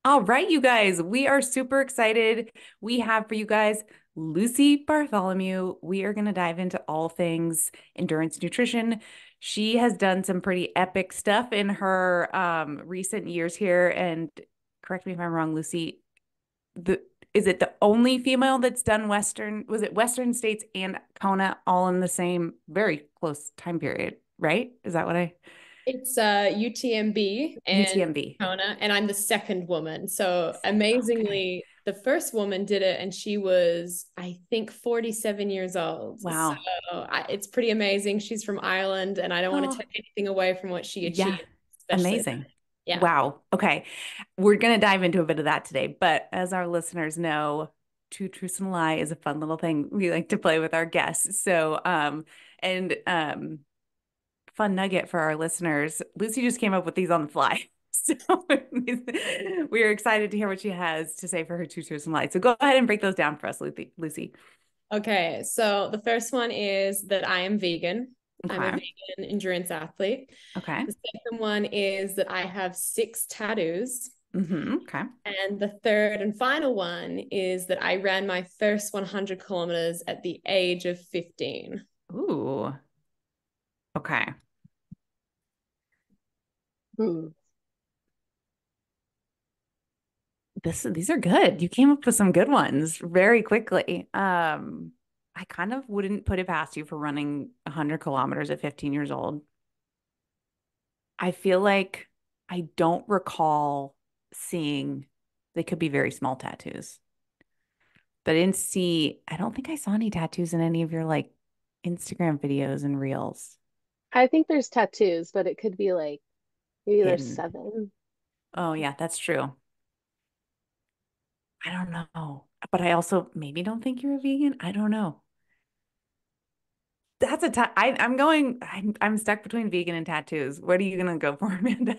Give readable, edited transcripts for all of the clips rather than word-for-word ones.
All right, you guys, we are super excited. We have for you guys Lucy Bartholomew. We are going to dive into all things endurance nutrition. She has done some pretty epic stuff in her recent years here. And correct me if I'm wrong, Lucy, the is it the only female that's done Western, was it Western States and Kona all in the same very close time period, right? Is that what I It's UTMB and UTMB? Kona, and I'm the second woman. So Okay. amazingly, the first woman did it, and she was, I think, 47 years old. So Wow. it's pretty amazing. She's from Ireland, and I don't want to Oh, take anything away from what she yeah. achieved, especially. Amazing. Yeah. Wow. Okay. We're going to dive into a bit of that today. But as our listeners know, Two Truths and a Lie is a fun little thing we like to play with our guests. And fun nugget for our listeners, Lucy just came up with these on the fly. So we are excited to hear what she has to say for her Two Truths and a Lie. So go ahead and break those down for us, Lucy. Okay. So the first one is that I am vegan. I'm a Okay. vegan endurance athlete. Okay. The second one is that I have six tattoos. Okay. And the third and final one is that I ran my first 100 kilometers at the age of 15. Ooh. Okay. Hmm. These are good. You came up with some good ones very quickly. I kind of wouldn't put it past you for running 100 kilometers at 15 years old. I feel like I don't recall seeing they could be very small tattoos, but I don't think I saw any tattoos in any of your like Instagram videos and reels I think there's tattoos, but it could be like maybe there's hidden. seven. Oh yeah, that's true. I don't know. But I also maybe don't think you're a vegan. I don't know. That's a t I'm stuck between vegan and tattoos. What are you gonna go for, Amanda?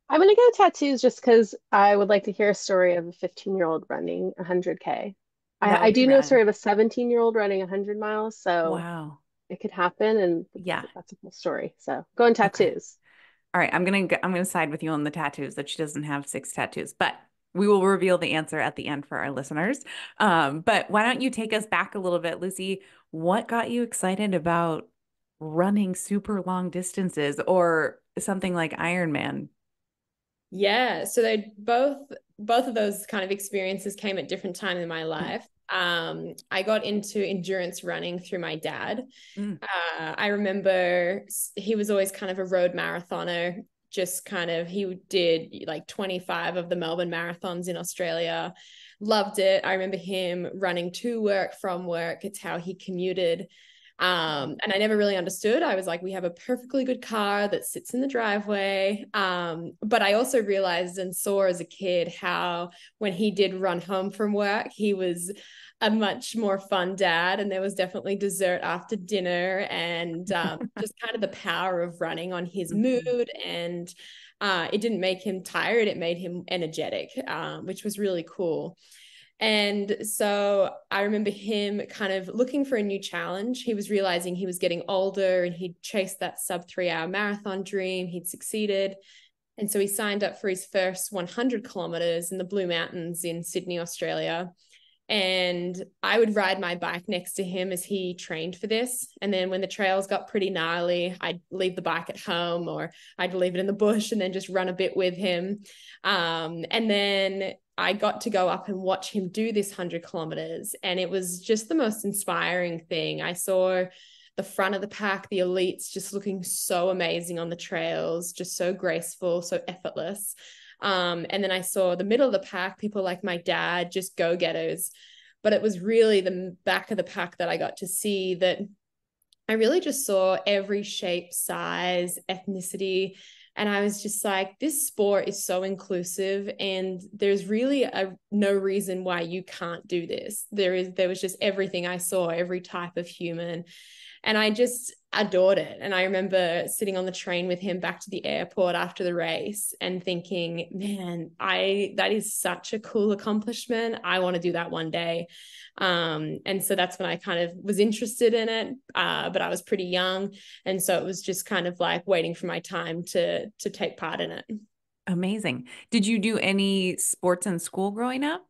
I'm gonna go tattoos just because I would like to hear a story of a 15-year-old running 100K. That I would be do know a story rad. of a 17-year-old running 100 miles, so Wow. it could happen, and Yeah. that's a cool story. So going Okay. tattoos. All right. I'm gonna side with you on the tattoos that she doesn't have six tattoos, but we will reveal the answer at the end for our listeners. But why don't you take us back a little bit, Lucy? What got you excited about running super long distances or something like Ironman? Yeah, so they both of those kind of experiences came at different times in my life. I got into endurance running through my dad. Mm. I remember he was always kind of a road marathoner, just kind of, he did like 25 of the Melbourne marathons in Australia. Loved it. I remember him running to work from work. It's how he commuted. And I never really understood. I was like, we have a perfectly good car that sits in the driveway. But I also realized and saw as a kid how when he did run home from work, he was a much more fun dad. And there was definitely dessert after dinner and just kind of the power of running on his Mhm. mood. And it didn't make him tired, it made him energetic, which was really cool. And so I remember him kind of looking for a new challenge. He was realizing he was getting older and he'd chased that sub 3 hour marathon dream. He'd succeeded. And so he signed up for his first 100 kilometers in the Blue Mountains in Sydney, Australia. And I would ride my bike next to him as he trained for this. And then when the trails got pretty gnarly, I'd leave the bike at home or I'd leave it in the bush and then just run a bit with him. And then I got to go up and watch him do this 100 kilometers. And it was just the most inspiring thing. I saw the front of the pack, the elites just looking so amazing on the trails, just so graceful, so effortless. And then I saw the middle of the pack, people like my dad, just go getters. But it was really the back of the pack that I got to see that I really just saw every shape, size, ethnicity. And I was just like, this sport is so inclusive, and there's really no reason why you can't do this. There was just everything I saw, every type of human. And I just adored it. And I remember sitting on the train with him back to the airport after the race and thinking, man, that is such a cool accomplishment. I want to do that one day. And so that's when I kind of was interested in it. But I was pretty young. And so it was just kind of like waiting for my time to take part in it. Amazing. Did you do any sports in school growing up?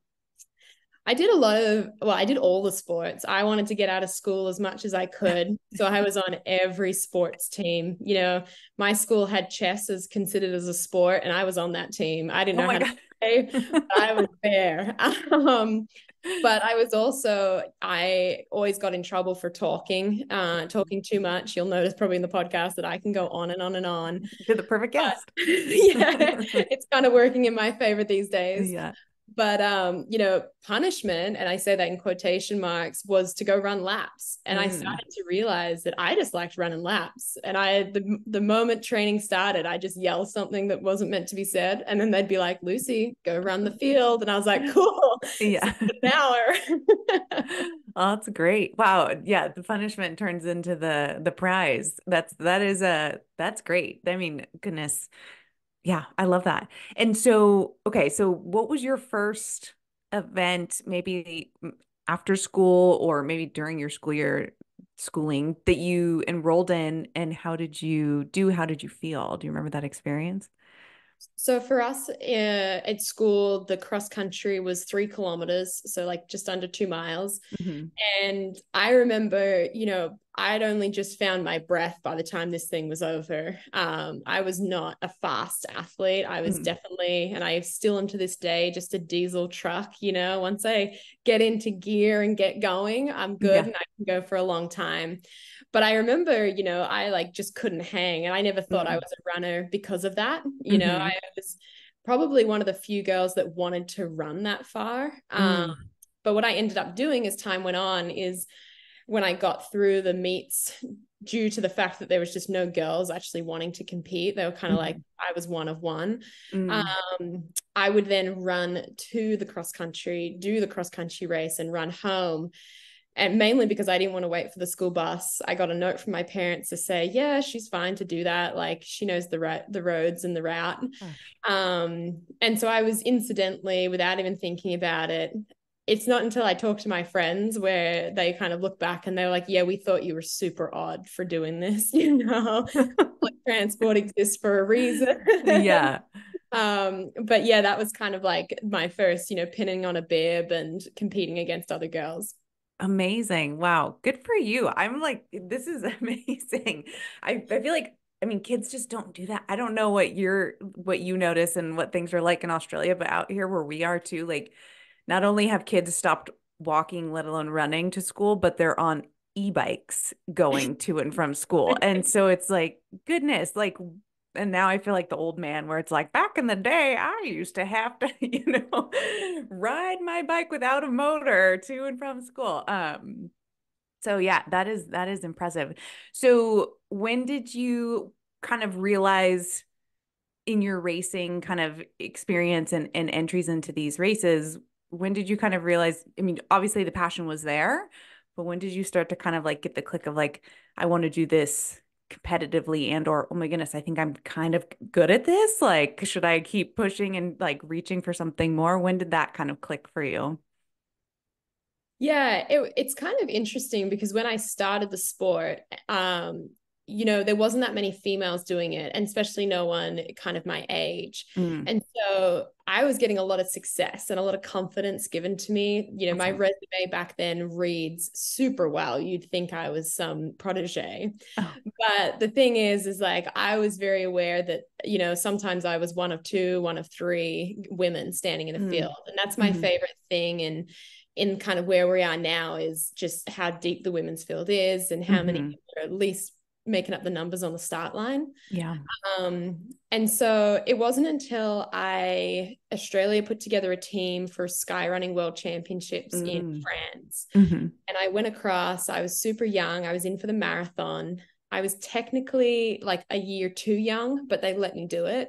I did I did all the sports. I wanted to get out of school as much as I could. So I was on every sports team. My school had chess as considered as a sport, and I was on that team. I didn't Oh know my how to God. play, but I was there. But I always got in trouble for talking too much. You'll notice probably in the podcast that I can go on and on and on. You're the perfect But guest. yeah, it's kind of working in my favor these days. Yeah. But punishment, and I say that in quotation marks, was to go run laps. And I Mm. started to realize that I just liked running laps. And the moment training started, I just yell something that wasn't meant to be said. And then they'd be like, Lucy, go run the field. And I was like, cool. See Yeah. you in an hour. Oh, that's great. Wow. Yeah, the punishment turns into the prize. That's great. I mean, goodness. Yeah, I love that. And so, okay, so what was your first event, maybe after school or maybe during your school year schooling that you enrolled in, and how did you do? How did you feel? Do you remember that experience? So for us at school, the cross country was 3 kilometers, so like just under 2 miles. Hmm. And I remember, I'd only just found my breath by the time this thing was over. I was not a fast athlete. I was Hmm. definitely, and I still am to this day, just a diesel truck. Once I get into gear and get going, I'm good Yeah. and I can go for a long time. But I remember, I like just couldn't hang. And I never thought I Mm. was a runner because of that. Hmm. I was probably one of the few girls that wanted to run that far. Mm. But what I ended up doing as time went on is when I got through the meets, due to the fact that there was just no girls actually wanting to compete, they were kind of like, Hmm. I was one of one. Mm. I would then run to the cross country, do the cross country race, and run home. And mainly because I didn't want to wait for the school bus. I got a note from my parents to say, yeah, she's fine to do that. Like she knows the roads and the route. Gosh. And so I was incidentally, without even thinking about it, it's not until I talk to my friends where they kind of look back and they're like, yeah, we thought you were super odd for doing this. Public transport exists for a reason. Yeah. But yeah, that was kind of like my first, pinning on a bib and competing against other girls. Amazing. Wow. Good for you. I'm like, this is amazing. I feel like, I mean, kids just don't do that. I don't know what you notice and what things are like in Australia, but out here where we are too, like not only have kids stopped walking, let alone running to school, but they're on e-bikes going to and from school. And so it's like, goodness, like, and now I feel like the old man where it's like back in the day, I used to have to, ride my bike without a motor to and from school. So yeah, that is impressive. So when did you kind of realize in your racing kind of experience and entries into these races, when did you kind of realize, I mean, obviously the passion was there, but when did you start to kind of like get the click of like, I want to do this competitively and or oh my goodness, I think I'm kind of good at this. Like, should I keep pushing and like reaching for something more? When did that kind of click for you? Yeah, it's kind of interesting because when I started the sport, there wasn't that many females doing it, and especially no one kind of my age. Mm, And so I was getting a lot of success and a lot of confidence given to me. My awesome. resume back then reads super well. You'd think I was some protege. Oh, But the thing is like I was very aware that, sometimes I was one of two, one of three women standing in a mm, field. And that's my mm, favorite thing. And in kind of where we are now is just how deep the women's field is and how many mm-hmm. people are at least making up the numbers on the start line. Yeah. And so it wasn't until Australia put together a team for Skyrunning World Championships in Mm, France. mm-hmm. And I went across, I was super young. I was in for the marathon. I was technically like a year too young, but they let me do it.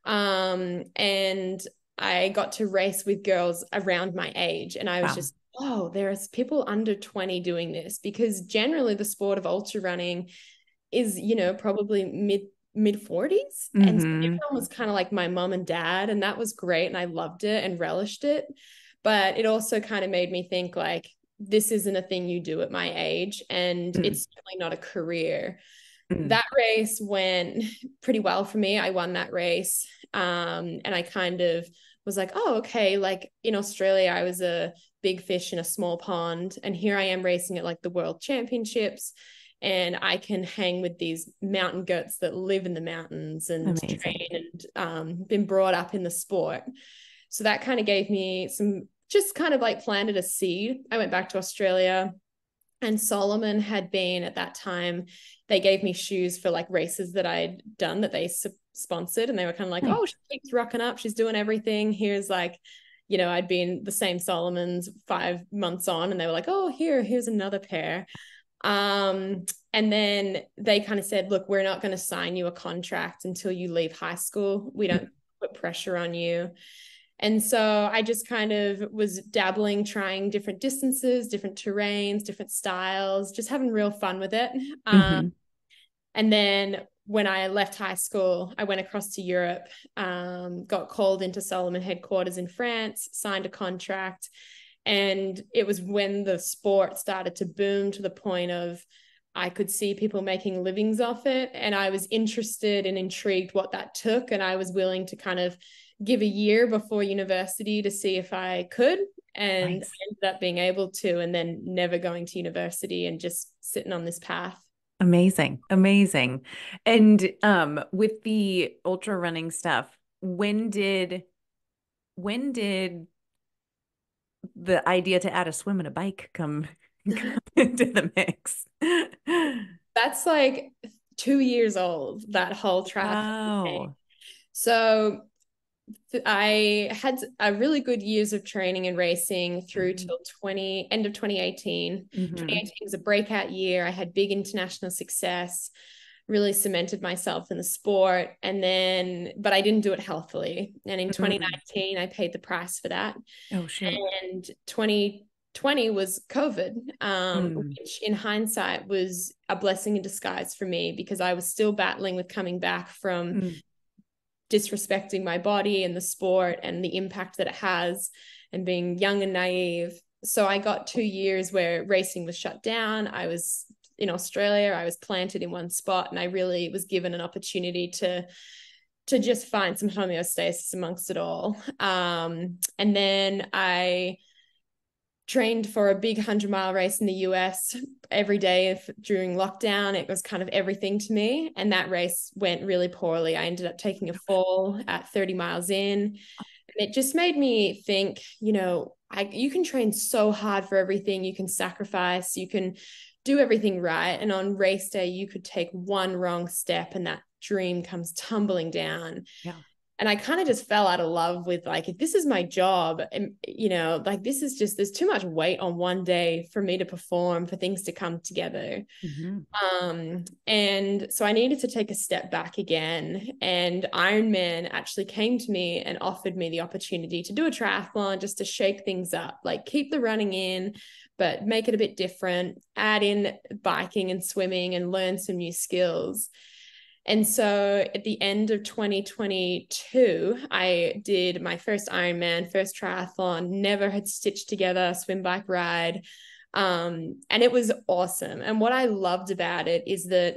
And I got to race with girls around my age. And I was Wow. just, oh, there's people under 20 doing this because generally the sport of ultra running is, probably mid 40s. And so Mm-hmm. everyone was kind of like my mom and dad. And that was great. And I loved it and relished it. But it also kind of made me think like, this isn't a thing you do at my age. And Mm, it's certainly not a career. Mm. That race went pretty well for me. I won that race. And I kind of was like, oh, okay. Like in Australia, I was a big fish in a small pond. And here I am racing at like the world championships. And I can hang with these mountain goats that live in the mountains and Amazing. train and been brought up in the sport. So that kind of gave me some, just kind of like planted a seed. I went back to Australia, and Salomon had been at that time, they gave me shoes for like races that I'd done that they sponsored. And they were kind of like, Nice. oh, she keeps rocking up. She's doing everything. Here's like, you know, I'd been the same Salomon's 5 months on, and they were like, oh, here's another pair. And then they kind of said, look, we're not going to sign you a contract until you leave high school. We don't put pressure on you. And so I just kind of was dabbling, trying different distances, different terrains, different styles, just having real fun with it. Mm-hmm. And then when I left high school, I went across to Europe, got called into Salomon headquarters in France, signed a contract. And it was when the sport started to boom to the point of I could see people making livings off it. And I was interested and intrigued what that took. And I was willing to kind of give a year before university to see if I could. And Nice. I ended up being able to, and then never going to university and just sitting on this path. Amazing. Amazing. And with the ultra running stuff, when did the idea to add a swim and a bike come into the mix? That's like 2 years old, that whole triathlon thing. Wow. So I had a really good years of training and racing through Mm-hmm. till end of 2018. Mm-hmm. 2018 was a breakout year. I had big international success, really cemented myself in the sport. But I didn't do it healthily. And in Mm. 2019, I paid the price for that. Oh, shoot. And 2020 was COVID, Mm. which in hindsight was a blessing in disguise for me, because I was still battling with coming back from Mm. disrespecting my body and the sport and the impact that it has, and being young and naive. So I got 2 years where racing was shut down. I was in Australia, I was planted in one spot, and I really was given an opportunity to just find some homeostasis amongst it all. And then I trained for a big 100-mile race in the US every day during lockdown. It was kind of everything to me. And that race went really poorly. I ended up taking a fall at 30 miles in. And it just made me think, you know, you can train so hard for everything. You can sacrifice, you can do everything right. And on race day, you could take one wrong step and that dream comes tumbling down. Yeah. And I kind of just fell out of love with, like, if this is my job, and you know, like, this is just, there's too much weight on one day for me to perform, for things to come together. Mm-hmm. And so I needed to take a step back again. And Ironman actually came to me and offered me the opportunity to do a triathlon, just to shake things up, like keep the running in, but make it a bit different, add in biking and swimming and learn some new skills. And so at the end of 2022, I did my first Ironman, first triathlon, never had stitched together a swim, bike, ride. And it was awesome. And what I loved about it is that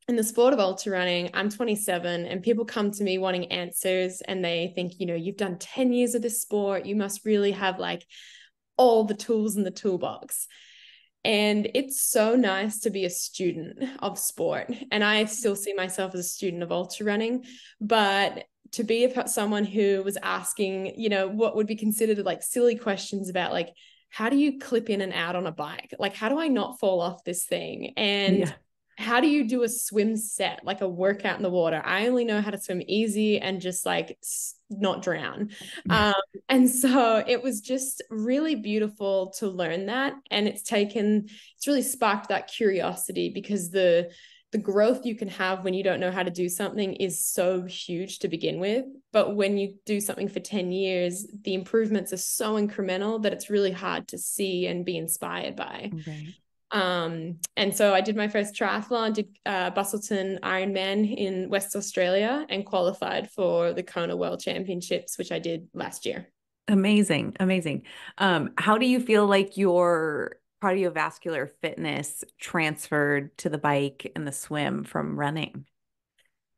in the sport of ultra running, I'm 27, and people come to me wanting answers, and they think, you know, you've done 10 years of this sport. You must really have like all the tools in the toolbox. And it's so nice to be a student of sport. And I still see myself as a student of ultra running, but to be someone who was asking, you know, what would be considered like silly questions about, like, how do you clip in and out on a bike? Like, how do I not fall off this thing? And Yeah. how do you do a swim set, like a workout in the water? I only know how to swim easy and just like not drown. Yeah. And so it was just really beautiful to learn that. And it's really sparked that curiosity, because the growth you can have when you don't know how to do something is so huge to begin with. But when you do something for 10 years, the improvements are so incremental that it's really hard to see and be inspired by. Right. And so I did my first triathlon, did Busselton Ironman in West Australia, and qualified for the Kona World Championships, which I did last year. Amazing. Amazing. How do you feel like your cardiovascular fitness transferred to the bike and the swim from running?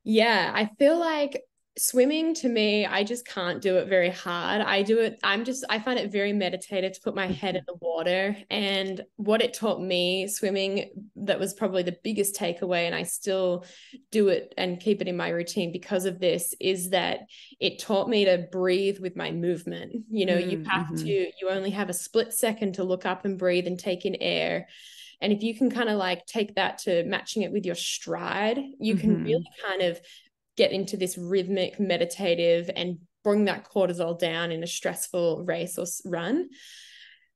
Yeah, I feel like swimming to me, I just can't do it very hard. I find it very meditative to put my head in the water. And what it taught me, swimming, that was probably the biggest takeaway, and I still do it and keep it in my routine because of this, is that it taught me to breathe with my movement. You only have a split second to look up and breathe and take in air. And if you can kind of like take that to matching it with your stride, you can really kind of get into this rhythmic, meditative, and bring that cortisol down in a stressful race or run.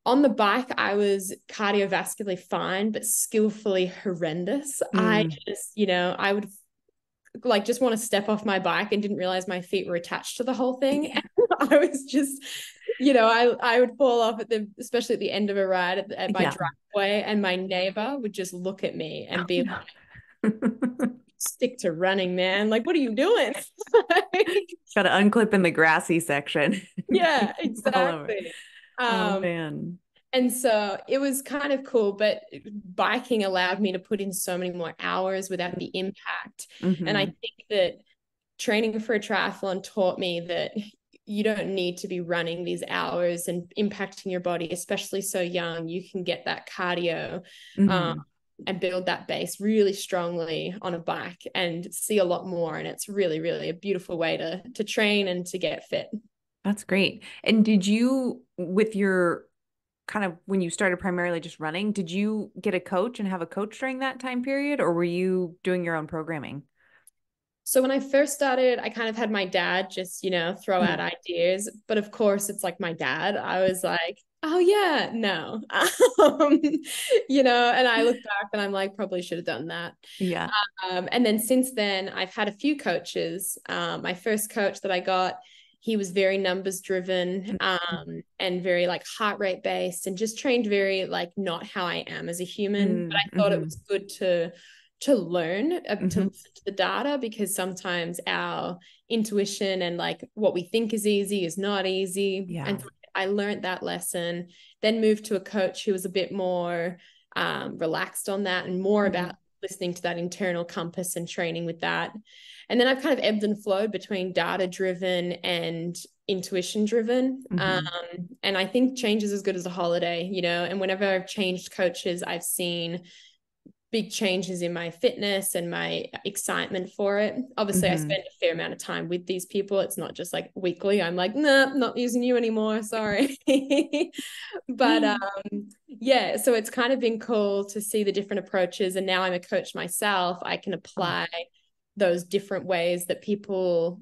On the bike, I was cardiovascularly fine, but skillfully horrendous. I just, I would like just want to step off my bike and didn't realize my feet were attached to the whole thing. And I was just, I would fall off especially at the end of a ride at my driveway, and my neighbor would just look at me and be like, stick to running, man. Like, what are you doing? Got to unclip in the grassy section. Yeah, exactly. Oh man. And so it was kind of cool, but biking allowed me to put in so many more hours without the impact. And I think that training for a triathlon taught me that you don't need to be running these hours and impacting your body, especially so young. You can get that cardio and build that base really strongly on a bike and see a lot more. And it's really, really a beautiful way to train and to get fit. That's great. And did you, with your kind of when you started primarily just running, did you get a coach and have a coach during that time period, or were you doing your own programming? So when I first started, I kind of had my dad just, throw out ideas. But of course, it's like my dad. I was like, oh yeah, no. And I look back and I'm like, probably should have done that. Yeah. And then since then, I've had a few coaches. My first coach that I got, he was very numbers driven and very like heart rate based, and just trained very like not how I am as a human. But I thought it was good to learn to listen to the data, because sometimes our intuition and like what we think is easy is not easy. Yeah. And so I learned that lesson, then moved to a coach who was a bit more relaxed on that and more about listening to that internal compass and training with that. And then I've kind of ebbed and flowed between data driven and intuition driven. And I think change is as good as a holiday, and whenever I've changed coaches, I've seen big changes in my fitness and my excitement for it. Obviously, I spend a fair amount of time with these people. It's not just like weekly. I'm like, nah, not using you anymore. Sorry. But yeah, so it's kind of been cool to see the different approaches. And now I'm a coach myself. I can apply those different ways that people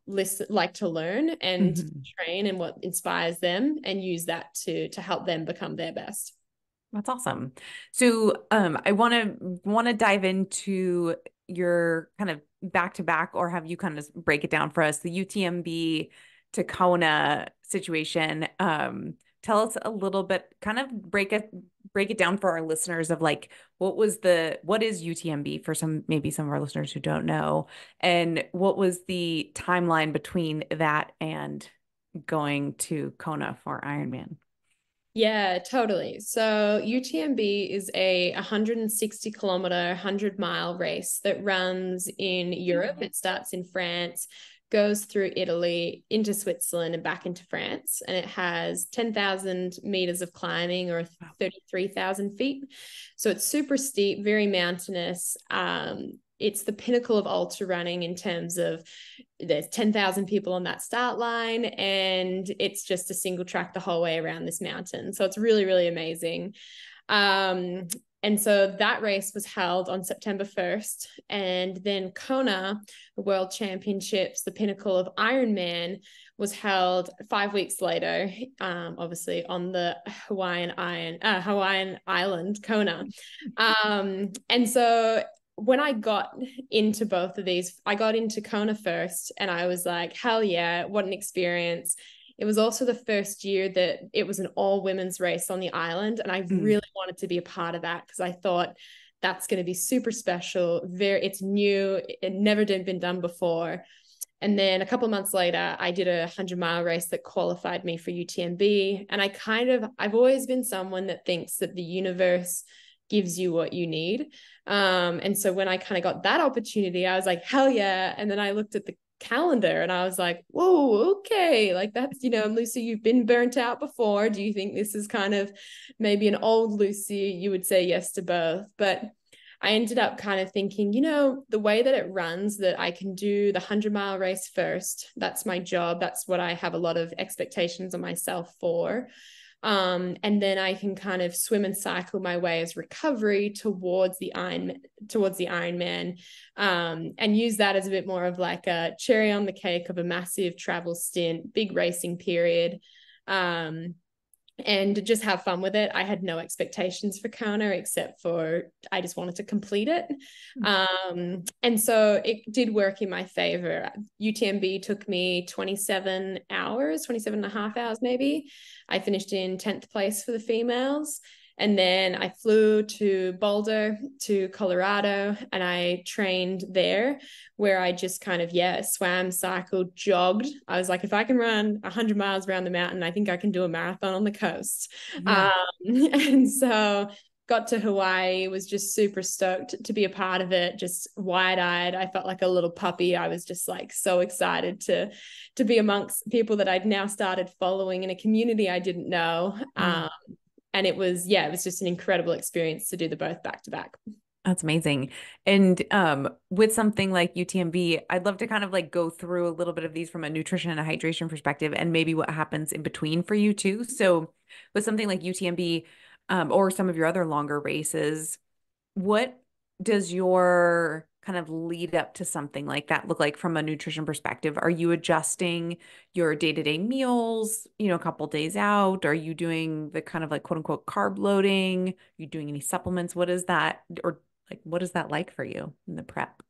like to learn and train, and what inspires them, and use that to help them become their best. That's awesome. So I want to dive into your kind of back to back, or have you kind of break it down for us, the UTMB to Kona situation. Tell us a little bit, kind of break it down for our listeners of like, what is UTMB for maybe some of our listeners who don't know, and what was the timeline between that and going to Kona for Ironman? Yeah, totally. So UTMB is a 160 kilometer, 100-mile race that runs in Europe. It starts in France, goes through Italy, into Switzerland, and back into France. And it has 10,000 meters of climbing, or 33,000 feet. So it's super steep, very mountainous. It's the pinnacle of ultra running in terms of there's 10,000 people on that start line, and it's just a single track the whole way around this mountain. So it's really, really amazing. And so that race was held on September 1st. And then Kona, the World Championships, the pinnacle of Ironman, was held 5 weeks later, obviously on the Hawaiian island, Kona. And so when I got into both of these, I got into Kona first, and I was like, hell yeah, what an experience. It was also the first year that it was an all women's race on the island. And I really wanted to be a part of that, because I thought that's going to be super special. It's new. It never been done before. And then a couple of months later, I did a 100-mile race that qualified me for UTMB. And I've always been someone that thinks that the universe gives you what you need. And so when I kind of got that opportunity, I was like, hell yeah. And then I looked at the calendar and I was like, whoa, okay. Like that's, Lucy, you've been burnt out before. Do you think this is kind of maybe an old Lucy? You would say yes to both. But I ended up kind of thinking, the way that it runs, that I can do the 100-mile race first. That's my job. That's what I have a lot of expectations on myself for. And then I can kind of swim and cycle my way as recovery towards the Ironman, and use that as a bit more of like a cherry on the cake of a massive travel stint, big racing period. And just have fun with it. I had no expectations for Kona except for I just wanted to complete it. And so it did work in my favor. UTMB took me 27 and a half hours maybe. I finished in 10th place for the females. And then I flew to Boulder, to Colorado, and I trained there where I just kind of, swam, cycled, jogged. I was like, if I can run 100 miles around the mountain, I think I can do a marathon on the coast. Yeah. And so got to Hawaii, was just super stoked to be a part of it, just wide-eyed. I felt like a little puppy. I was just like so excited to be amongst people that I'd now started following in a community I didn't know. And it was just an incredible experience to do the both back to back. That's amazing. And with something like UTMB, I'd love to kind of like go through a little bit of these from a nutrition and a hydration perspective and maybe what happens in between for you too. So with something like UTMB, or some of your other longer races, what does your kind of lead up to something like that look like from a nutrition perspective? Are you adjusting your day-to-day meals, a couple days out? Are you doing the kind of like quote unquote carb loading? Are you doing any supplements? What is that? Or like, what is that like for you in the prep?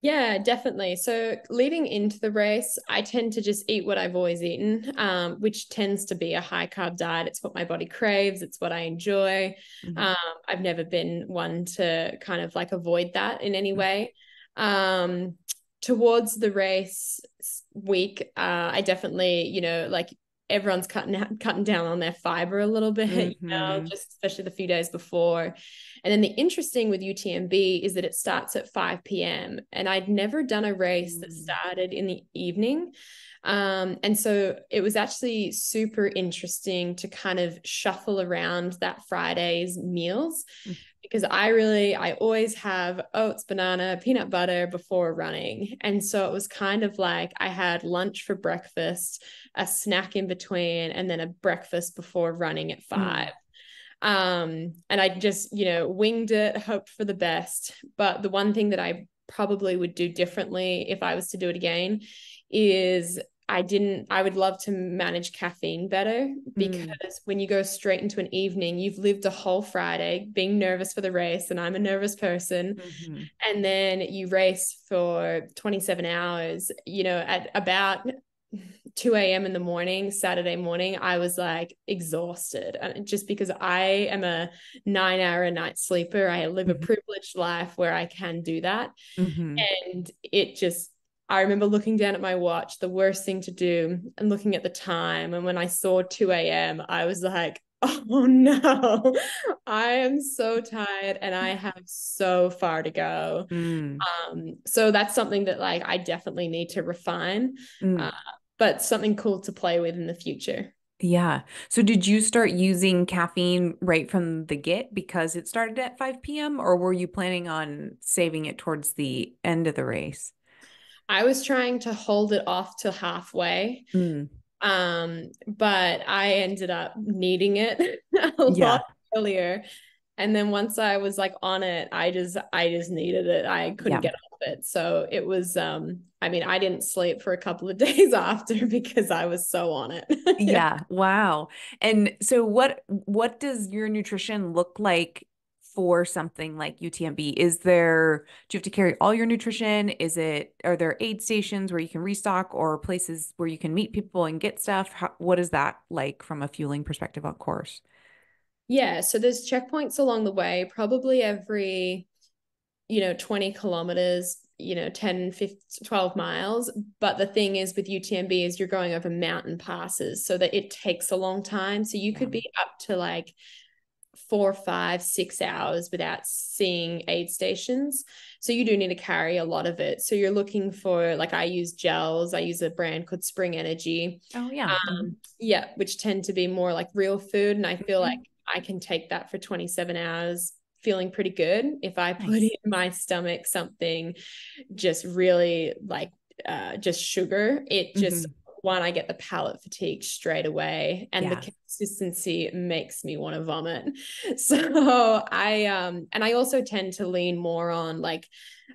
Yeah, definitely. So leading into the race, I tend to just eat what I've always eaten, which tends to be a high carb diet. It's what my body craves. It's what I enjoy. Mm-hmm. I've never been one to kind of like avoid that in any way. Towards the race week, I definitely, like everyone's cutting down on their fiber a little bit, just especially the few days before. And then the interesting with UTMB is that it starts at 5 p.m. And I'd never done a race that started in the evening. And so it was actually super interesting to kind of shuffle around that Friday's meals, because I always have oats, banana, peanut butter before running. And so it was kind of like I had lunch for breakfast, a snack in between, and then a breakfast before running at 5. And I just, winged it, hoped for the best. But the one thing that I probably would do differently if I was to do it again is I would love to manage caffeine better, because when you go straight into an evening, you've lived a whole Friday being nervous for the race, and I'm a nervous person. And then you race for 27 hours, at about 2 a.m. in the morning, Saturday morning, I was like exhausted. And just because I am a 9-hour a night sleeper, I live a privileged life where I can do that. And I remember looking down at my watch, the worst thing to do, and looking at the time. And when I saw 2 a.m., I was like, oh no, I am so tired and I have so far to go. So that's something that like I definitely need to refine. But something cool to play with in the future. Yeah. So did you start using caffeine right from the get because it started at 5 p.m. or were you planning on saving it towards the end of the race? I was trying to hold it off till halfway. But I ended up needing it a lot earlier. And then once I was like on it, I just needed it. I couldn't get off it. So it was, I didn't sleep for a couple of days after because I was so on it. Yeah. Wow. And so what does your nutrition look like for something like UTMB? Do you have to carry all your nutrition? Are there aid stations where you can restock or places where you can meet people and get stuff? What is that like from a fueling perspective on course? Yeah. So there's checkpoints along the way, probably every 20 kilometers, 10, 15, 12 miles. But the thing is with UTMB is you're going over mountain passes so that it takes a long time. So you could be up to like 4, 5, 6 hours without seeing aid stations. So you do need to carry a lot of it. So you're looking for, like, I use gels. I use a brand called Spring Energy. Oh, yeah. Yeah, which tend to be more like real food. And I feel like Mm-hmm. I can take that for 27 hours feeling pretty good. If I put Nice. in my stomach something just really like just sugar, it just, Mm-hmm. one, I get the palate fatigue straight away, and the Yeah. consistency makes me want to vomit. So and I also tend to lean more on like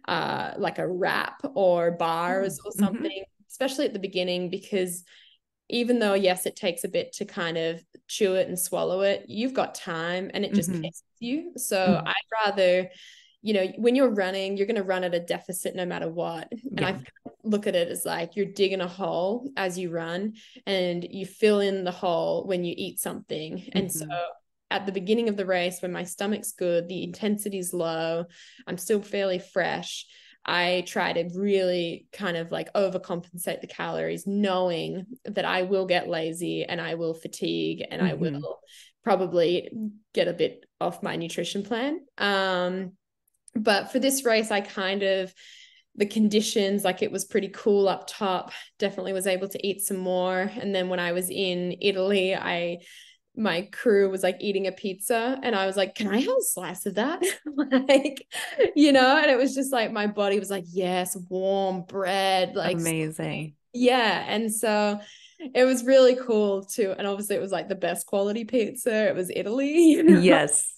a wrap or bars or Mm-hmm. something, especially at the beginning, because even though, yes, it takes a bit to kind of chew it and swallow it, you've got time and it just Mm-hmm. paces you. So Mm-hmm. I'd rather, when you're running, you're going to run at a deficit no matter what. And Yeah. I look at it as like you're digging a hole as you run, and you fill in the hole when you eat something. And so Mm-hmm. at the beginning of the race, when my stomach's good, the intensity's low, I'm still fairly fresh, I try to really kind of like overcompensate the calories, knowing that I will get lazy and I will fatigue and I Mm-hmm. will probably get a bit off my nutrition plan. But for this race, the conditions, like, it was pretty cool up top, definitely was able to eat some more. And then when I was in Italy, my crew was like eating a pizza and I was like, can I have a slice of that? Like, and it was just like my body was like, yes, warm bread, like, Amazing. yeah. And so it was really cool too. And obviously it was like the best quality pizza. It was Italy. Yes.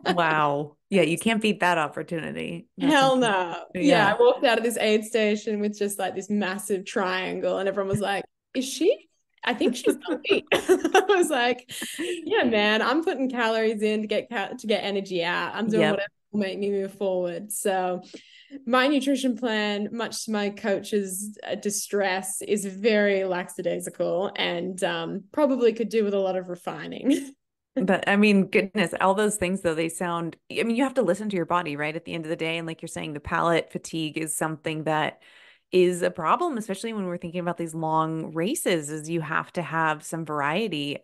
Wow. Yeah, you can't beat that opportunity. That's Hell incredible. no. Yeah, Yeah. I walked out of this aid station with just like this massive triangle, and everyone was like, is she? I think she's hungry. I was like, yeah, man, I'm putting calories in to get energy out. I'm doing Yep. whatever will make me move forward. So my nutrition plan, much to my coach's distress, is very lackadaisical, and probably could do with a lot of refining. But I mean, goodness, all those things though, they sound, I mean, you have to listen to your body, right? At the end of the day. And like you're saying, the palate fatigue is something that is a problem, especially when we're thinking about these long races, is you have to have some variety.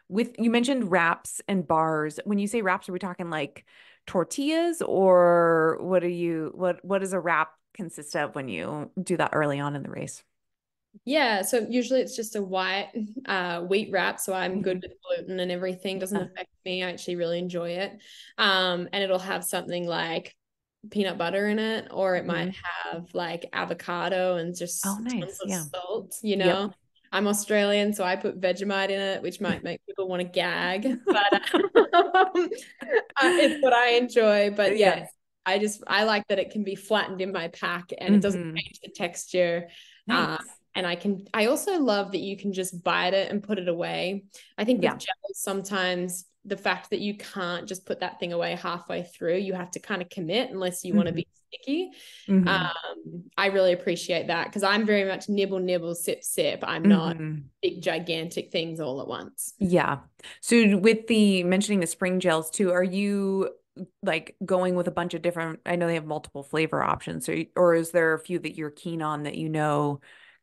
With you mentioned wraps and bars. When you say wraps, are we talking like tortillas or what does a wrap consist of when you do that early on in the race? Yeah, so usually it's just a white wheat wrap, so I'm good Mhm. with gluten and everything. Doesn't Yeah. affect me. I actually really enjoy it. And it'll have something like peanut butter in it, or it might Mhm. have like avocado and Oh, just tons nice. of Yeah. Yep. salt. I'm Australian, so I put Vegemite in it, which might make people want to gag, but it's what I enjoy. But yes, Yes. I like that it can be flattened in my pack and it doesn't Hmm. change the texture. Nice. And I also love that you can just bite it and put it away. I think with Yeah. gels, sometimes the fact that you can't just put that thing away halfway through, you have to kind of commit unless you want to Hmm. be sticky. Hmm. I really appreciate that because I'm very much nibble, nibble, sip, sip. I'm not Hmm. big, gigantic things all at once. Yeah. So with the mentioning the spring gels too, are you like going with a bunch of different, I know they have multiple flavor options, or is there a few that you're keen on that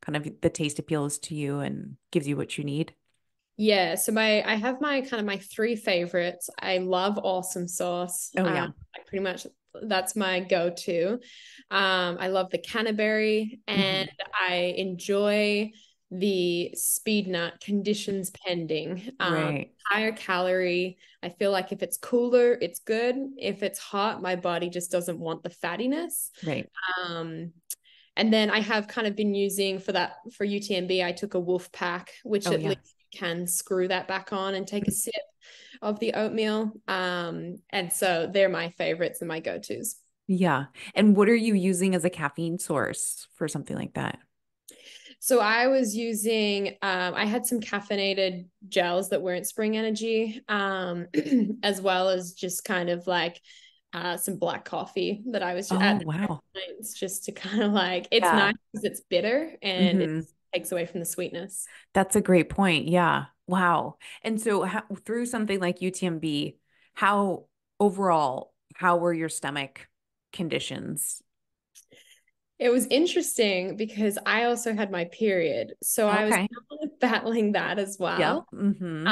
kind of the taste appeals to you and gives you what you need? Yeah, so I have my three favorites. I love awesome sauce. Oh yeah. I pretty much that's my go-to. I love the canterbury, and Hmm. I enjoy the speed nut conditions pending. Right. Higher calorie. I feel like if it's cooler, it's good. If it's hot, my body just doesn't want the fattiness. Right. Um, and then I have kind of been using for UTMB, I took a wolf pack, which Oh at yeah. least you can screw that back on and take a sip of the oatmeal. And so they're my favorites and my go-tos. Yeah. And what are you using as a caffeine source for something like that? So I was using, I had some caffeinated gels that weren't Spring Energy, as well as just kind of like some black coffee that I was Oh at wow. it's just to kind of like, it's Yeah. nice because it's bitter and it Hmm. takes away from the sweetness. That's a great point. Yeah. Wow. And so through something like UTMB, how overall, how were your stomach conditions? It was interesting because I also had my period. So I was Okay. kind of battling that as Yep. well. Mm-hmm.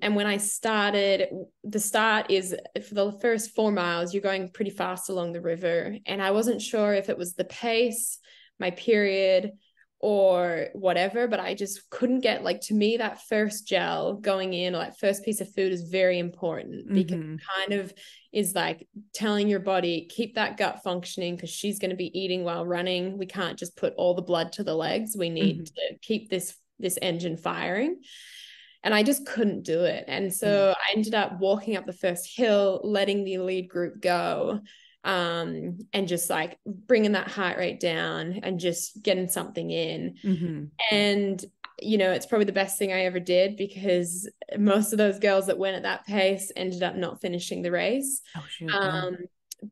And when I started, the start is for the first 4 miles, you're going pretty fast along the river. And I wasn't sure if it was the pace, my period, or whatever, but I just couldn't get, like, to me, that first gel going in, or that first piece of food is very important because Mm-hmm. it kind of is like telling your body, keep that gut functioning because she's going to be eating while running. We can't just put all the blood to the legs. We Mm-hmm. need to keep this engine firing. And I just couldn't do it. And so I ended up walking up the first hill, letting the lead group go, and just like bringing that heart rate down and just getting something in. Mm-hmm. And it's probably the best thing I ever did because most of those girls that went at that pace ended up not finishing the race. Oh shoot. Yeah.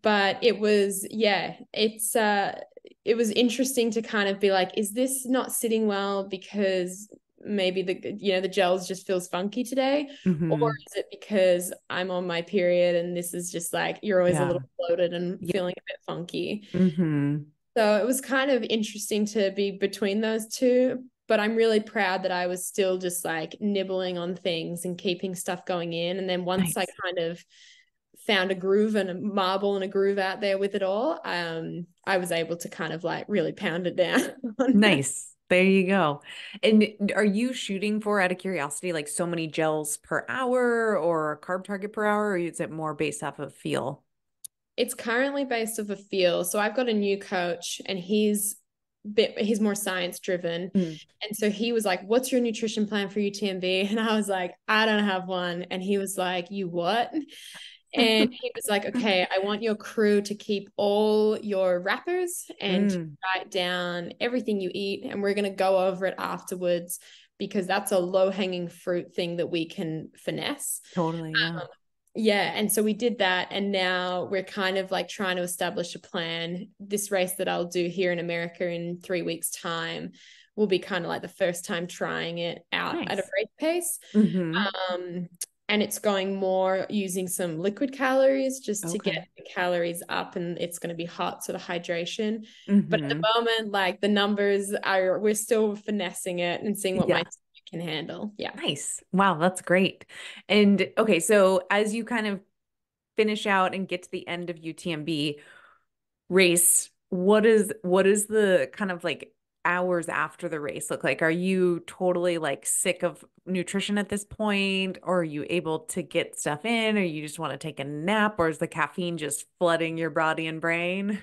But it was, yeah, it was interesting to kind of be like, is this not sitting well because maybe the gels just feels funky today, or Mm-hmm. is it because I'm on my period and this is just like you're always a Yeah. little bloated and Yeah. feeling a bit funky. Mm-hmm. So it was kind of interesting to be between those two, but I'm really proud that I was still just like nibbling on things and keeping stuff going in. And then once I Nice. kind of found a groove and a marble and a groove out there with it all, I was able to kind of like really pound it down. Nice. There you go. And are you shooting for, out of curiosity, like so many gels per hour or a carb target per hour, or is it more based off of feel? It's currently based off a feel. So I've got a new coach and he's more science driven. Mm. And so he was like, "What's your nutrition plan for UTMB?" And I was like, "I don't have one." And he was like, "You what?" And he was like, "Okay, I want your crew to keep all your wrappers and to Mm. write down everything you eat. And we're going to go over it afterwards because that's a low hanging fruit thing that we can finesse." Totally. Yeah. Yeah, and so we did that, and now we're kind of like trying to establish a plan. This race that I'll do here in America in 3 weeks' time will be kind of like the first time trying it out at a Nice. race pace. Mm-hmm. Um, and it's going more using some liquid calories just to get Okay. the calories up, and it's going to be hot, so the hydration. But at the Mm-hmm. moment, like the numbers are, we're still finessing it and seeing what my Yeah. stomach can handle. Yeah. Nice. Wow, that's great. And okay, so as you kind of finish out and get to the end of UTMB race, what is the kind of like hours after the race look like? Are you totally like sick of nutrition at this point, or are you able to get stuff in, or you just want to take a nap, or is the caffeine just flooding your body and brain?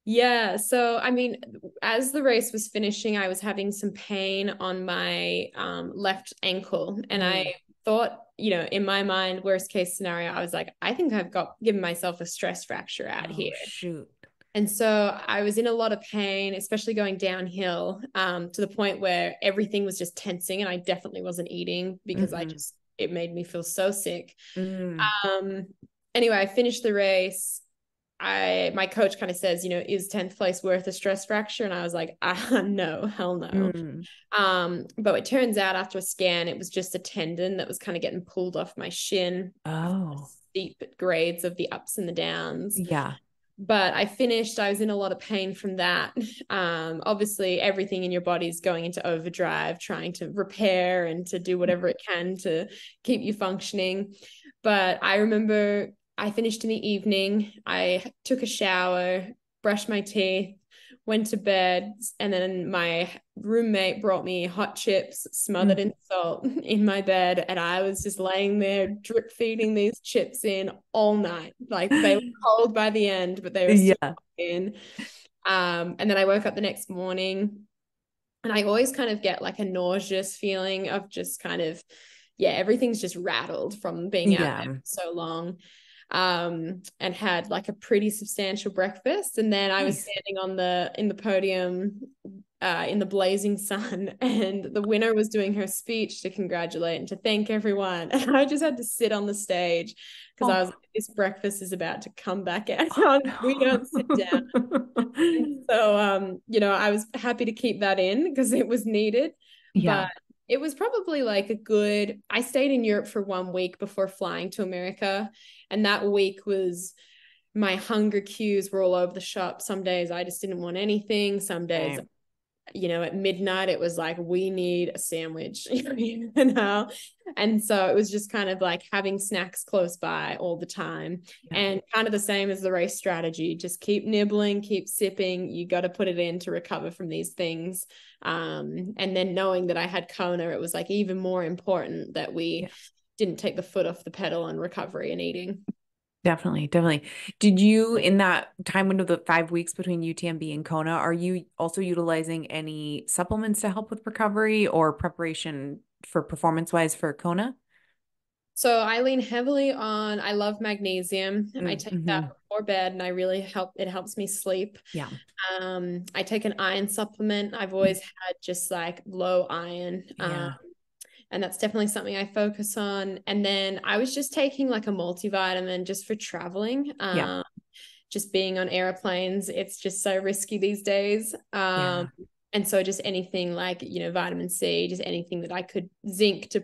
Yeah, so I mean, as the race was finishing, I was having some pain on my left ankle, and I Mm. thought, in my mind, worst case scenario, I was like, I think I've got given myself a stress fracture out Oh here. shoot. And so I was in a lot of pain, especially going downhill, to the point where everything was just tensing, and I definitely wasn't eating because Hmm. it made me feel so sick. Mm. Um, anyway, I finished the race. My coach kind of says, is 10th place worth a stress fracture? And I was like, no, hell no. Mm. But it turns out after a scan, it was just a tendon that was kind of getting pulled off my shin, Oh, steep grades of the ups and the downs. yeah. But I finished, I was in a lot of pain from that. Obviously, everything in your body is going into overdrive, trying to repair and to do whatever it can to keep you functioning. But I remember I finished in the evening. I took a shower, brushed my teeth, went to bed, and then my roommate brought me hot chips smothered Mm. in salt in my bed, and I was just laying there drip feeding these chips in all night. Like they were cold by the end, but they were still Yeah. in. And then I woke up the next morning, and I always kind of get like a nauseous feeling of just kind of, yeah, everything's just rattled from being out there Yeah. for so long. And had like a pretty substantial breakfast. And then I was Nice. standing in the podium in the blazing sun, and the winner was doing her speech to congratulate and to thank everyone. And I just had to sit on the stage because I was Oh, like, this breakfast is about to come back out. oh We don't sit down. no. And so, I was happy to keep that in because it was needed. Yeah. But it was probably like I stayed in Europe for 1 week before flying to America. And that week was my hunger cues were all over the shop. Some days I just didn't want anything. Some days, Right. at midnight, it was like, we need a sandwich, And so it was just kind of like having snacks close by all the time. Yeah. And kind of the same as the race strategy, just keep nibbling, keep sipping. You got to put it in to recover from these things. And then knowing that I had Kona, it was like even more important that we didn't take the foot off the pedal on recovery and eating. Definitely, definitely. Did you, in that time window, the 5 weeks between UTMB and Kona, are you also utilizing any supplements to help with recovery or preparation for performance-wise for Kona? So I lean heavily on, I love magnesium. I take that Mm-hmm. before bed and it helps me sleep. Yeah. I take an iron supplement. I've always had just like low iron. Yeah. And that's definitely something I focus on. And then I was just taking like a multivitamin just for traveling. Yeah. Just being on airplanes, it's just so risky these days. Yeah. And so just anything like, vitamin C, just anything that I could, zinc to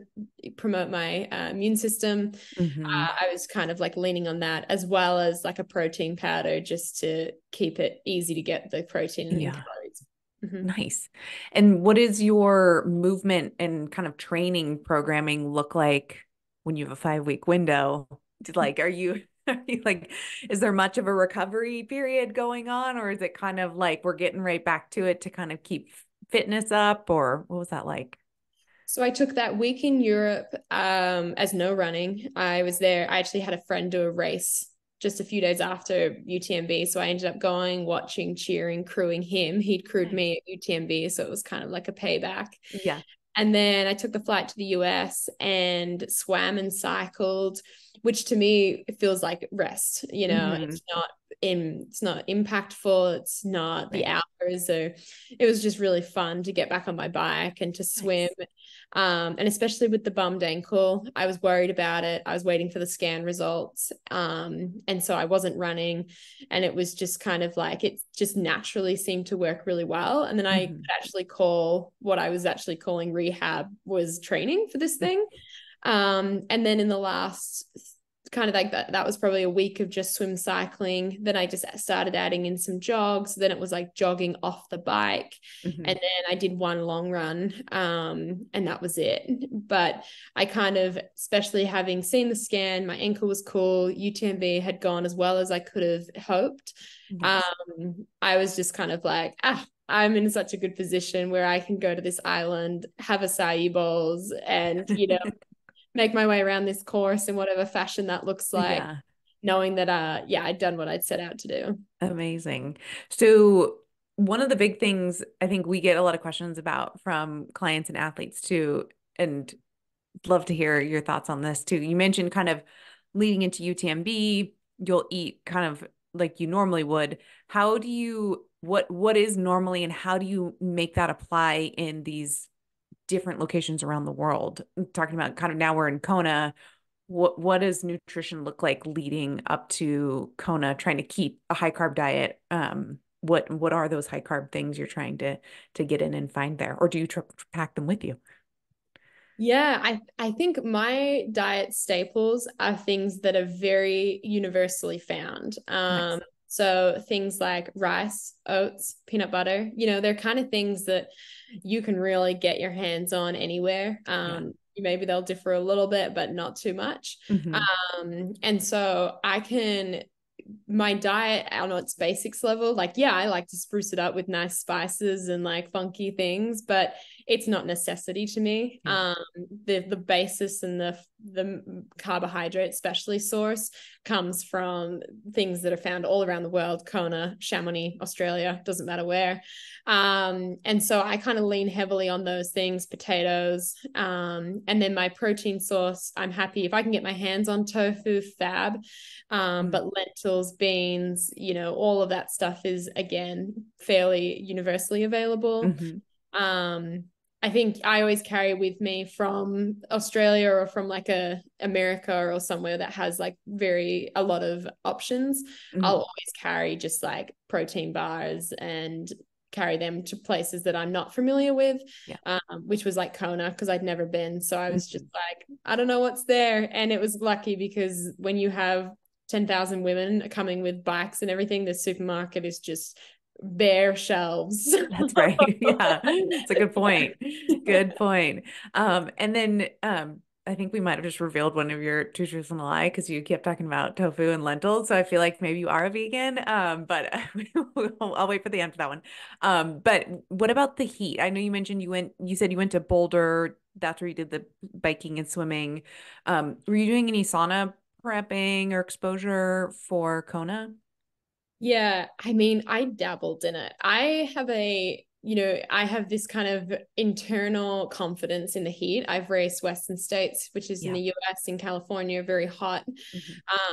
promote my immune system. Mm-hmm. I was kind of like leaning on that, as well as like a protein powder just to keep it easy to get the protein and Yeah. calories. Mm-hmm. Nice. And what is your movement and kind of training programming look like when you have a 5 week window? Like, are you like, is there much of a recovery period going on, or is it kind of like we're getting right back to it to kind of keep fitness up, or what was that like? So I took that week in Europe as no running. I was there. I actually had a friend do a race just a few days after UTMB. So I ended up going, watching, cheering, crewing him. He'd crewed Nice. me at UTMB. So it was kind of like a payback. Yeah. And then I took the flight to the US and swam and cycled, which to me it feels like rest. Hmm. It's not impactful. It's not the Right. hours. So it was just really fun to get back on my bike and to swim. Nice. And especially with the bummed ankle, I was worried about it. I was waiting for the scan results. And so I wasn't running. And it was just kind of like, it just naturally seemed to work really well. And then I could Hmm. actually call what I was actually calling rehab was training for this thing. And then in the last kind of like that was probably a week of just swim cycling. Then I just started adding in some jogs. Then it was like jogging off the bike. Hmm. And then I did one long run. And that was it. But I kind of, especially having seen the scan, my ankle was cool. UTMB had gone as well as I could have hoped. Nice. I was just kind of like, I'm in such a good position where I can go to this island, have acai bowls, and make my way around this course in whatever fashion that looks like, Yeah. knowing that I'd done what I'd set out to do. Amazing. So one of the big things I think we get a lot of questions about from clients and athletes too, and love to hear your thoughts on this too. You mentioned kind of leading into UTMB, you'll eat kind of like you normally would. How do you what is normally and how do you make that apply in these different locations around the world? I'm talking about kind of now we're in Kona. What does nutrition look like leading up to Kona, trying to keep a high carb diet? What are those high carb things you're trying to get in and find there, or do you pack them with you? Yeah, I think my diet staples are things that are very universally found. Nice. So things like rice, oats, peanut butter, they're kind of things that you can really get your hands on anywhere. Yeah. Maybe they'll differ a little bit, but not too much. Hmm. And so my diet on its basics level, like, yeah, I like to spruce it up with nice spices and like funky things, but it's not necessity to me. Yeah. The basis and the carbohydrate specially source comes from things that are found all around the world: Kona, Chamonix, Australia, doesn't matter where. And so I kind of lean heavily on those things: potatoes, and then my protein source, I'm happy if I can get my hands on tofu, fab. But lentils, beans, all of that stuff is, again, fairly universally available. Mm-hmm. I think I always carry with me from Australia or from like America or somewhere that has like a lot of options. I'll Hmm. always carry just like protein bars and carry them to places that I'm not familiar with, Yeah. which was like Kona, because I'd never been. So I was just Hmm. like, I don't know what's there. And it was lucky because when you have 10,000 women coming with bikes and everything. The supermarket is just bare shelves. That's right. Yeah, it's a good point. Good point. And then I think we might have just revealed one of your two truths and a lie because you kept talking about tofu and lentils. So I feel like maybe you are a vegan. But I'll wait for the end for that one. But what about the heat? I know you mentioned you said you went to Boulder. That's where you did the biking and swimming. Were you doing any sauna prepping or exposure for Kona? Yeah, I mean, I dabbled in it. I have this kind of internal confidence in the heat. I've raced Western States, which is in Yeah. the US, in California, very hot.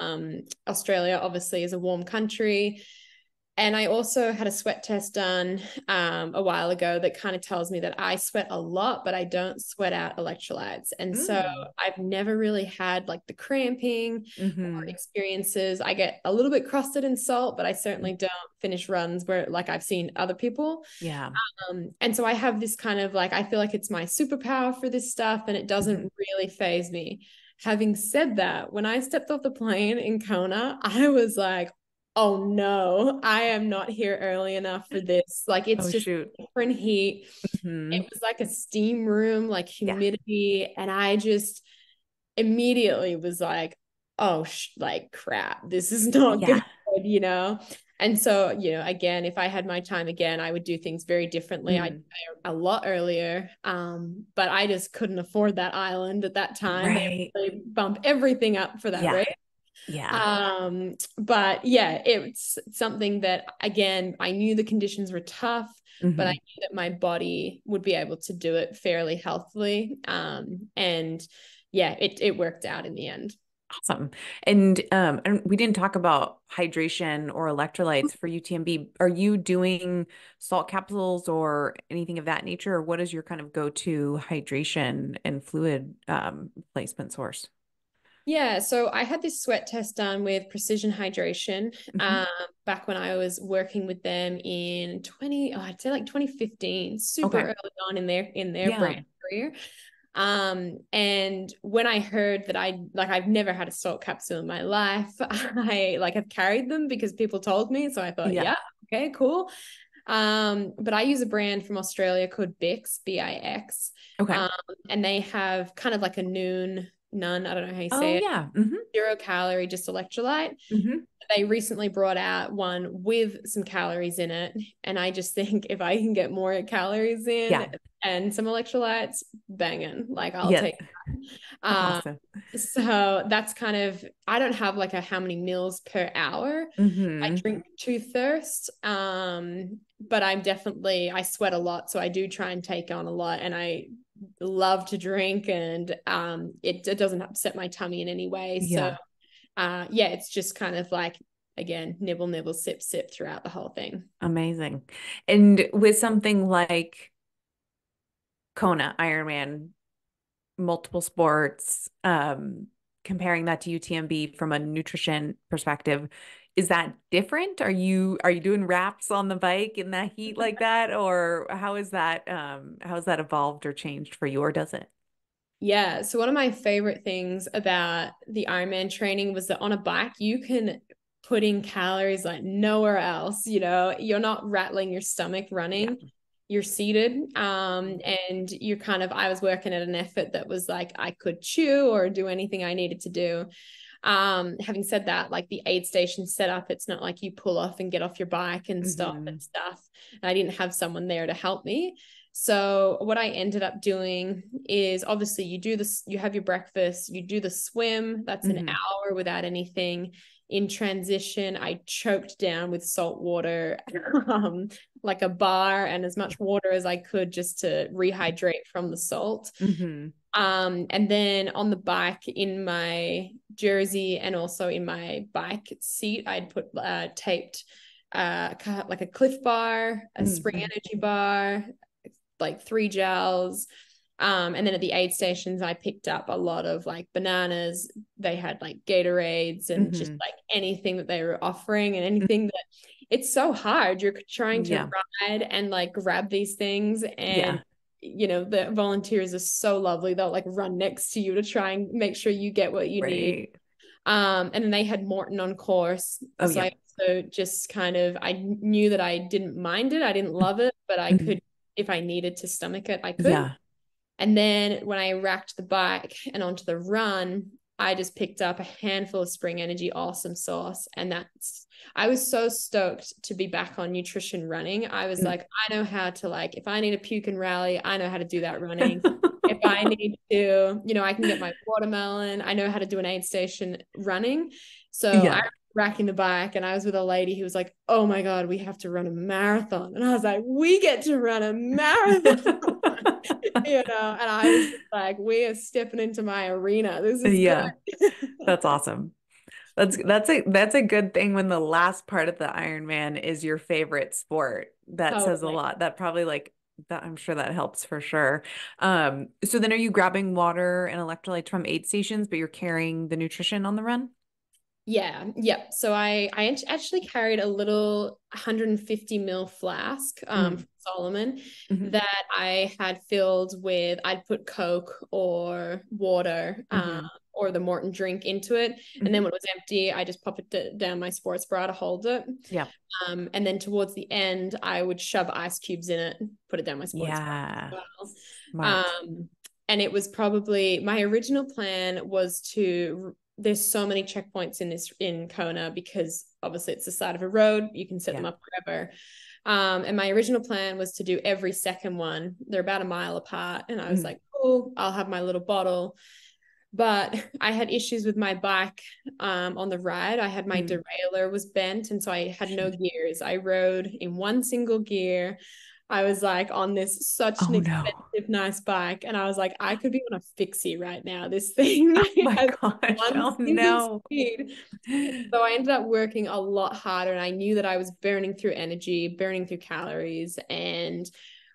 Mhm. Australia obviously is a warm country. And I also had a sweat test done a while ago that kind of tells me that I sweat a lot, but I don't sweat out electrolytes. And so Mm. I've never really had like the cramping or Hmm. experiences. I get a little bit crusted in salt, but I certainly don't finish runs where like I've seen other people. Yeah. And so I have this kind of like, I feel like it's my superpower for this stuff and it Mhm. doesn't really phase me. Having said that, when I stepped off the plane in Kona, I was like, oh no, I am not here early enough for this. Like it's Oh, just shoot. different heat. It Hmm. was like a steam room, like Yeah. humidity. And I just immediately was like, oh, like crap, this is not Yeah. good, you know? And so, again, if I had my time again, I would do things very differently. I'd Mm. a lot earlier. But I just couldn't afford that island at that time. They Right. really bump everything up for that Yeah. race. Yeah. But yeah, it's something that again, I knew the conditions were tough, but I Hmm. knew that my body would be able to do it fairly healthily. And yeah, it worked out in the end. Awesome. And we didn't talk about hydration or electrolytes for UTMB. Are you doing salt capsules or anything of that nature, or what is your kind of go-to hydration and fluid placement source? Yeah, so I had this sweat test done with Precision Hydration Hmm. back when I was working with them in I'd say like 2015, super Okay. early on in their Yeah. brand career. And when I heard that I've never had a salt capsule in my life, I like have carried them because people told me. So I thought, Yeah. yeah, okay, cool. But I use a brand from Australia called Bix, Bix. Okay. Um, and they have kind of like a none, I don't know how you Oh, say it, yeah. Hmm. 0 calorie, just electrolyte. Hmm. They recently brought out one with some calories in it. And I just think if I can get more calories in Yeah. and some electrolytes, banging, like I'll Yeah. take um, Awesome. so that's kind of, I don't have like a how many meals per hour. I Hmm. drink to thirst. But I sweat a lot. So I do try and take on a lot and I love to drink and it doesn't upset my tummy in any way. So Yeah. yeah, it's just kind of like, again, nibble, nibble, sip, sip throughout the whole thing. Amazing. And with something like Kona, Ironman, multiple sports, comparing that to UTMB from a nutrition perspective, is that different? Are you doing wraps on the bike in that heat like that? Or how has that evolved or changed for you, or does it? Yeah. So one of my favorite things about the Ironman training was that on a bike, you can put in calories like nowhere else. You're not rattling your stomach Yeah. running. You're seated. And you're I was working at an effort that was like I could chew or do anything I needed to do. Having said that, like the aid station set up, it's not like you pull off and get off your bike and stop and Hmm. stuff. And I didn't have someone there to help me. So what I ended up doing is obviously you do this, you have your breakfast, you do the swim, that's an Hmm. hour without anything. In transition, I choked down with salt water, like a bar and as much water as I could just to rehydrate from the salt. Hmm. And then on the bike in my jersey and also in my bike seat, I'd put taped like a Cliff Bar, a Spring Hmm. Energy bar, like 3 gels. And then at the aid stations, I picked up a lot of like bananas. They had like Gatorades and just Hmm. like anything that they were offering and anything that it's so hard. You're trying to Yeah. ride and like grab these things and Yeah. the volunteers are so lovely. They'll like run next to you to try and make sure you get what you need. Right. And then they had Morton on course. Oh, So yeah. I also just I knew that I didn't mind it. I didn't love it, but I Mhm. could, if I needed to stomach it, I could. Yeah. And then when I racked the bike and onto the run, I just picked up a handful of Spring Energy Awesome Sauce. And I was so stoked to be back on nutrition running. I was like, I know how to, like, if I need a puke and rally, I know how to do that running. If I need to, I can get my watermelon. I know how to do an aid station running. So I Yeah. racking the bike, and I was with a lady who was like, oh my God, we have to run a marathon. And I was like, we get to run a marathon. And I was just like, we are stepping into my arena. This is good. Yeah. That's awesome. That's a good thing when the last part of the Ironman is your favorite sport. That says a Totally. lot. That probably like that I'm sure that helps for sure. So then are you grabbing water and electrolytes from aid stations, but you're carrying the nutrition on the run? Yeah. So I actually carried a little 150 ml flask Mm. from Salomon Hmm. that I had filled with, I'd put Coke or water Hmm. or the Morton drink into it. And then Hmm. when it was empty, I just pop it down my sports bra to hold it. Yeah. And then towards the end, I would shove ice cubes in it, put it down my sports bra Yeah. as well. Smart. And it was probably, my original plan was there's so many checkpoints in Kona, because obviously it's the side of a road. You can set them Yeah. up wherever. And my original plan was to do every second one. They're about a mile apart. And I was Mm. like, cool, I'll have my little bottle. But I had issues with my bike on the ride. I had my Mm. derailleur was bent, and so I had no gears. I rode in one single gear. I was like on this such an Oh no. expensive, nice bike, and I was like, I could be on a fixie right now. This thing Oh my has gosh. one Oh single no. speed. So I ended up working a lot harder, and I knew that I was burning through energy, burning through calories. And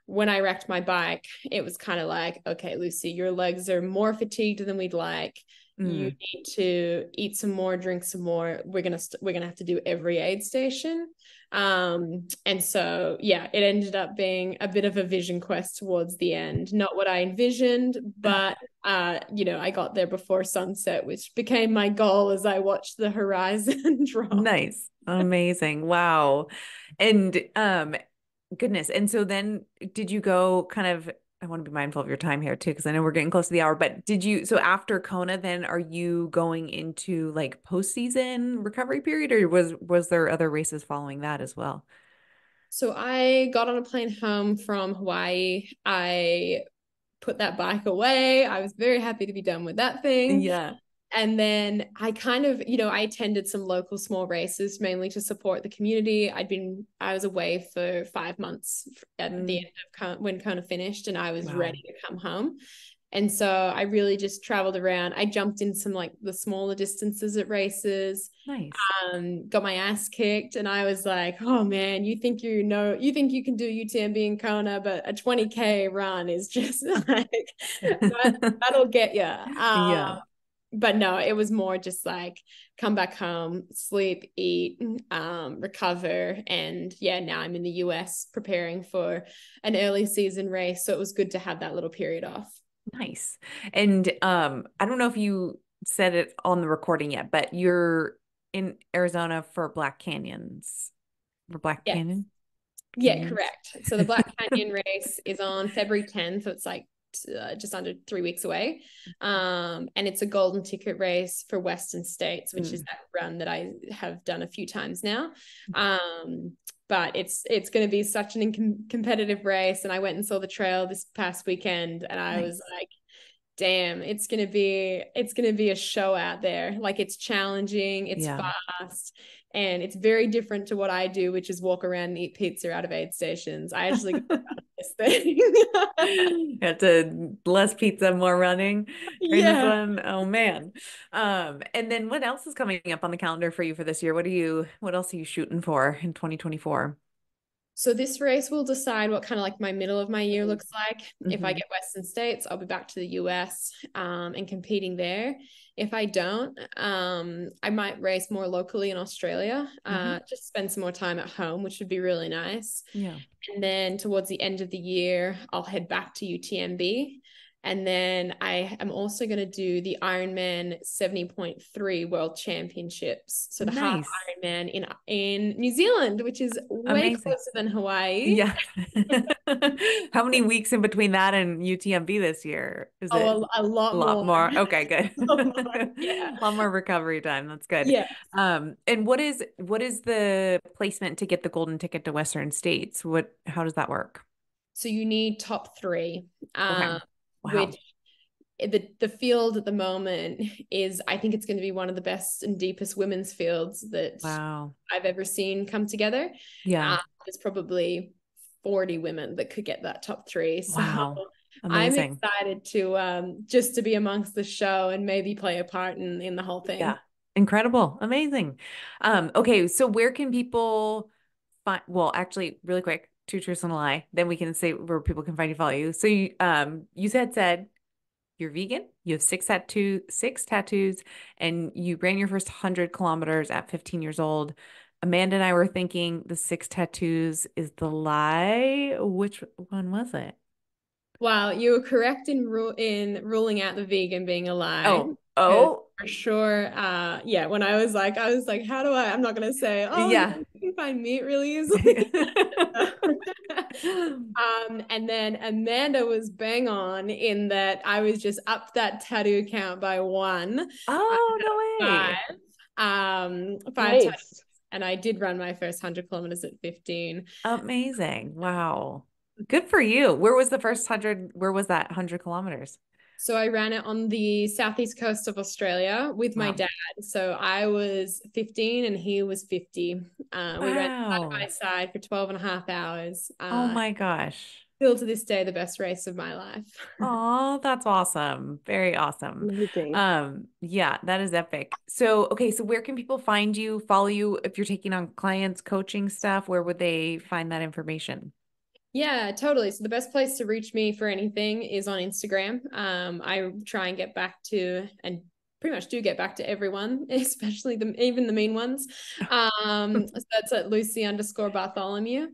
when I wrecked my bike, it was kind of like, okay, Lucy, your legs are more fatigued than we'd like. You Mm. need to eat some more, drink some more. We're gonna have to do every aid station. And so yeah, it ended up being a bit of a vision quest towards the end. Not what I envisioned, but I got there before sunset, which became my goal as I watched the horizon drop. Nice. Amazing. Wow. And goodness. And so then did you go kind of, I want to be mindful of your time here too, because I know we're getting close to the hour, but so after Kona, then are you going into like postseason recovery period, or was there other races following that as well? So I got on a plane home from Hawaii. I put that bike away. I was very happy to be done with that thing. Yeah. And then I I attended some local small races, mainly to support the community. I was away for 5 months at the Mm. end of when Kona finished, and I was Wow. ready to come home. And so I really just traveled around. I jumped in some like the smaller distances at races, Nice. got my ass kicked, and I was like, oh man, you think you can do UTMB in Kona, but a 20K run is just like that'll get you. Yeah. But no, it was more just like come back home, sleep, eat, recover. And yeah, now I'm in the US preparing for an early season race. So it was good to have that little period off. Nice. And I don't know if you said it on the recording yet, but you're in Arizona for Black Canyons. For Black Yes. Canyon? Yeah, Canyons? correct. So the Black Canyon race is on February 10th. So it's like just under 3 weeks away. And it's a golden ticket race for Western States, which is Mm. that run that I have done a few times now. But it's going to be such an competitive race. And I went and saw the trail this past weekend, and I was Nice. like, damn, it's gonna be a show out there. Like it's challenging, it's Yeah. fast, and it's very different to what I do, which is walk around and eat pizza out of aid stations. I actually got this thing. Got to less pizza, more running during this Yeah. one. Oh man. And then what else is coming up on the calendar for you for this year? What else are you shooting for in 2024? So this race will decide what kind of like my middle of my year looks like. If I Mm-hmm. get Western States, I'll be back to the US and competing there. If I don't, I might race more locally in Australia, Mm-hmm. just spend some more time at home, which would be really nice. Yeah. And then towards the end of the year, I'll head back to UTMB. And then I am also going to do the Ironman 70.3 World Championships. So the half Nice. Ironman in New Zealand, which is way Amazing. closer than Hawaii. Yeah. How many weeks in between that and UTMB this year? Is it Oh, a a lot lot more. more? Okay, good. A lot more, yeah. A lot more recovery time. That's good. Yeah. And what is the placement to get the golden ticket to Western States? How does that work? So you need top three, Okay. which Wow. the field at the moment is, I think it's going to be one of the best and deepest women's fields that Wow. I've ever seen come together. Yeah. There's probably 40 women that could get that top three. So Wow. I'm Amazing. excited to just to be amongst the show and maybe play a part in the whole Yeah. thing. Incredible. Amazing. Okay, so where can people find, well, actually, really quick, two truths and a lie, then we can say where people can find you, follow you. So you said you're vegan, you have six tattoos, and you ran your first 100 kilometers at 15 years old. Amanda and I were thinking the six tattoos is the lie. Which one was it? Wow, you were correct in ruling out the vegan being a lie. Oh, Because oh, for sure, yeah, when I was like, how do I'm not gonna say, oh yeah, yeah. you can find meat really easily. And then Amanda was bang on in that I was just up that tattoo count by one. I Oh, had no way. five tattoos, Nice. and I did run my first 100 kilometers at 15. Amazing. Wow. Good for you. Where was the first 100? Where was that 100 kilometers? So I ran it on the southeast coast of Australia with my Wow. dad. So I was 15 and he was 50. We ran side by Wow. side for 12 and a half hours. Oh my gosh. Still to this day, the best race of my life. Oh, that's awesome. Very awesome. Amazing. Yeah, that is epic. So, okay, so where can people find you, follow you if you're taking on clients, coaching stuff? Where would they find that information? Yeah, totally. So the best place to reach me for anything is on Instagram. I try and get back to, and pretty much do get back to everyone, especially even the mean ones. So that's at Lucy_Bartholomew.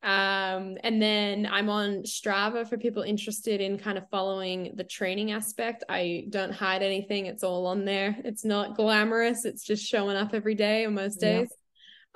And then I'm on Strava for people interested in kind of following the training aspect. I don't hide anything. It's all on there. It's not glamorous. It's just showing up every day on most Yeah. days.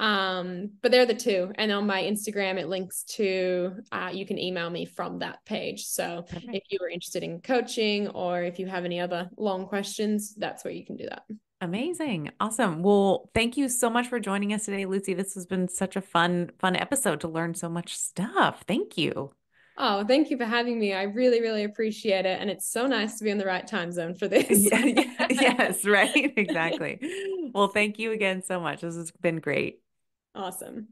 But they're the two. And on my Instagram, it links to, you can email me from that page. So if Perfect. you were interested in coaching or if you have any other long questions, that's where you can do that. Amazing. Awesome. Well, thank you so much for joining us today, Lucy. This has been such a fun episode to learn so much stuff. Thank you. Oh, thank you for having me. I really, really appreciate it. And it's so nice to be in the right time zone for this. Yeah, yes, right. Exactly. Well, thank you again so much. This has been great. Awesome.